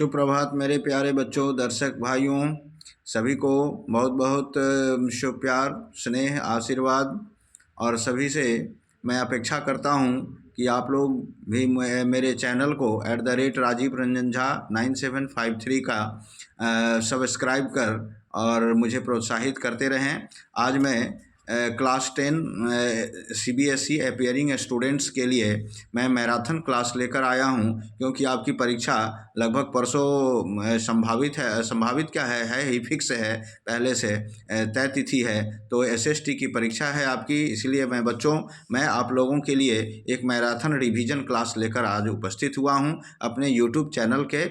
सुप्रभात मेरे प्यारे बच्चों, दर्शक भाइयों, सभी को बहुत बहुत शुभ प्यार, स्नेह, आशीर्वाद। और सभी से मैं अपेक्षा करता हूं कि आप लोग भी मेरे चैनल को @राजीव रंजन झा 9753 का सब्सक्राइब कर और मुझे प्रोत्साहित करते रहें। आज मैं क्लास 10 CBSE अपियरिंग स्टूडेंट्स के लिए मैं मैराथन क्लास लेकर आया हूं, क्योंकि आपकी परीक्षा लगभग परसों संभावित क्या है ही फिक्स है, पहले से तय तिथि है। तो SST की परीक्षा है आपकी, इसलिए मैं आप लोगों के लिए एक मैराथन रिवीजन क्लास लेकर आज उपस्थित हुआ हूं अपने YouTube चैनल के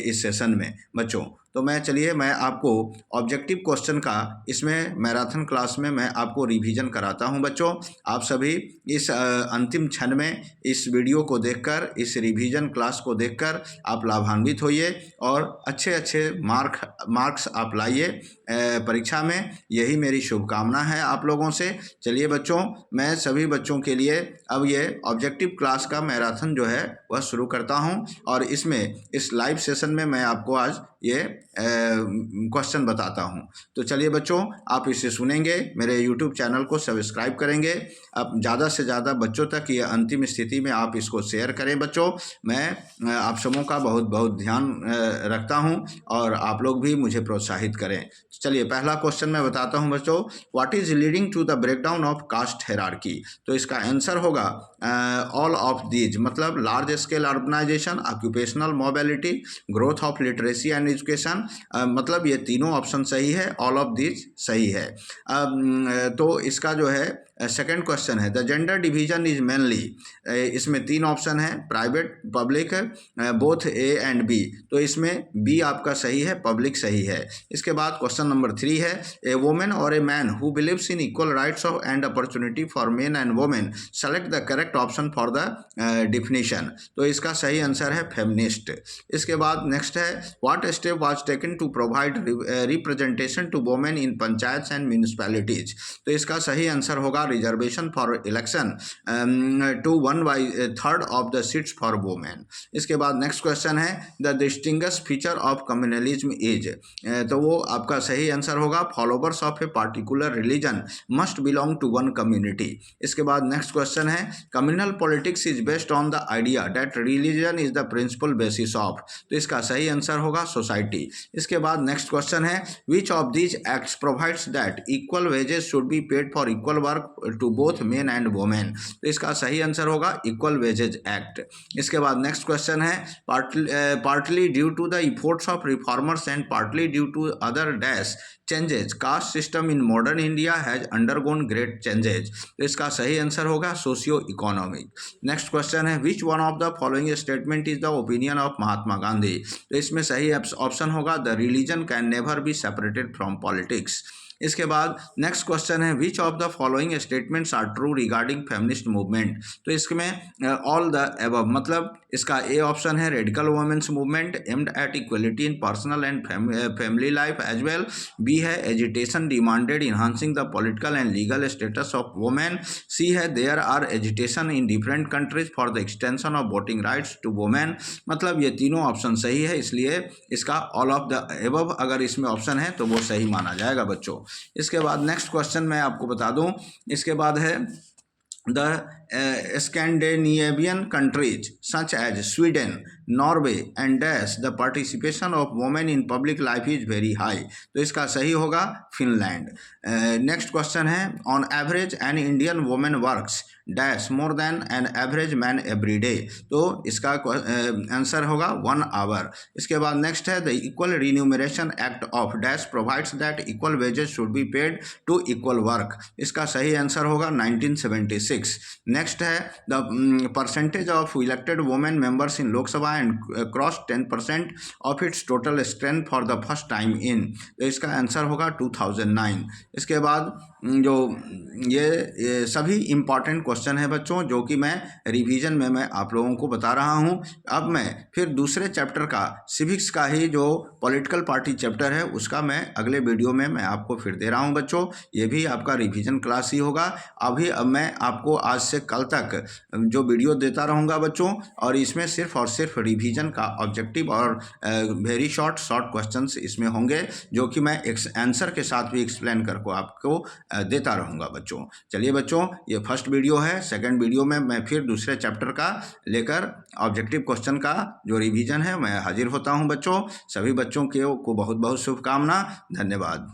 इस सेशन में बच्चों। तो मैं आपको ऑब्जेक्टिव क्वेश्चन का इसमें मैराथन क्लास में मैं आपको रिवीजन कराता हूं बच्चों। आप सभी इस अंतिम क्षण में इस वीडियो को देखकर, इस रिवीजन क्लास को देखकर आप लाभान्वित होइए और अच्छे मार्क्स आप लाइए परीक्षा में। यही मेरी शुभकामना है आप लोगों से। चलिए बच्चों, मैं सभी बच्चों के लिए अब ये ऑब्जेक्टिव क्लास का मैराथन जो है वह शुरू करता हूं, और इस लाइव सेशन में मैं आपको आज ये क्वेश्चन बताता हूं। तो चलिए बच्चों, आप इसे सुनेंगे, मेरे YouTube चैनल को सब्सक्राइब करेंगे। अब ज़्यादा से ज़्यादा बच्चों तक ये अंतिम स्थिति में आप इसको शेयर करें बच्चों। मैं आप सबों का बहुत बहुत ध्यान रखता हूं और आप लोग भी मुझे प्रोत्साहित करें। चलिए पहला क्वेश्चन मैं बताता हूं बच्चों। What is leading to the breakdown of caste hierarchy? तो इसका आंसर होगा ऑल ऑफ दीज, मतलब large scale urbanisation, occupational mobility, growth of literacy and education. मतलब ये तीनों ऑप्शन सही है, ऑल ऑफ दीज सही है। तो इसका जो है सेकेंड क्वेश्चन है, the gender division is mainly, इसमें तीन ऑप्शन है, private, public, both A and B। तो इसमें B आपका सही है, पब्लिक सही है। इसके बाद क्वेश्चन नंबर 3 है, ए वुमेन और a man who believes in equal rights of and opportunity for main and women, select the correct option for the definition. तो इसका सही आंसर है फेमिनिस्ट। इसके बाद नेक्स्ट है, what step was taken to provide representation to women in panchayat and municipalities. तो इसका सही आंसर होगा reservation for election to 1/3 of the seats for women. इसके बाद नेक्स्ट क्वेश्चन है, the distinguish feature of communalism is, तो वो आपका सही आंसर होगा followers of a particular religion must belong to one community. इसके बाद नेक्स्ट क्वेश्चन है, communal politics is based on the idea that religion is the principal basis of. तो इसका सही आंसर होगा सोसाइटी। इसके बाद नेक्स्ट क्वेश्चन है, which of these acts provides that equal wages should be paid for equal work to both men and women. तो इसका सही आंसर होगा इक्वल वेजेज एक्ट। इसके बाद नेक्स्ट क्वेश्चन है, partly due to the efforts of reformers and partly due to other dash changes, caste system in modern India has undergone great changes। तो इसका सही आंसर होगा सोशियो इकोनॉमिक। नेक्स्ट क्वेश्चन है, which one of the following statement is the opinion of Mahatma Gandhi. तो इसमें सही option होगा the religion can never be separated from politics. इसके बाद नेक्स्ट क्वेश्चन है, which of the following statements are true regarding feminist movement. तो इसमें all the above, मतलब इसका ए ऑप्शन है radical women's movement aimed at equality in personal and family life as well. B है agitation demanded enhancing the political and legal status of women. C है there are agitation in different countries for the extension of voting rights to women. मतलब ये तीनों option सही है, इसलिए इसका all of the above अगर इसमें ऑप्शन है तो वो सही माना जाएगा बच्चों। इसके बाद नेक्स्ट क्वेश्चन मैं आपको बता दूं, इसके बाद है, the Scandinavian countries such as Sweden, Norway and dash the participation of women in public life is very high। तो इसका सही होगा फिनलैंड। नेक्स्ट क्वेश्चन है, on average an Indian women works dash more than an average man every day. तो इसका answer होगा 1 our. इसके बाद नेक्स्ट है, the equal remuneration act of dash provides that equal wages should be paid to equal work. इसका सही answer होगा 1976। Next है, the percentage of elected women members in Lok Sabha and cross 10% of its total strength for the first time in. तो इसका answer होगा 2009। इसके बाद जो ये सभी इम्पॉर्टेंट क्वेश्चन है बच्चों, जो कि मैं रिवीजन में मैं आप लोगों को बता रहा हूं। अब मैं फिर दूसरे चैप्टर का, सिविक्स का ही जो पॉलिटिकल पार्टी चैप्टर है, उसका मैं अगले वीडियो में मैं आपको फिर दे रहा हूं बच्चों। ये भी आपका रिवीजन क्लास ही होगा। अब मैं आपको आज से कल तक जो वीडियो देता रहूँगा बच्चों, और इसमें सिर्फ और सिर्फ रिवीजन का ऑब्जेक्टिव और वेरी शॉर्ट क्वेश्चंस इसमें होंगे, जो कि मैं आंसर के साथ भी एक्सप्लेन करके आपको देता रहूँगा बच्चों। चलिए बच्चों, ये फर्स्ट वीडियो है। सेकंड वीडियो में मैं फिर दूसरे चैप्टर का लेकर ऑब्जेक्टिव क्वेश्चन का जो रिवीजन है मैं हाजिर होता हूँ बच्चों। सभी बच्चों को बहुत बहुत शुभकामना। धन्यवाद।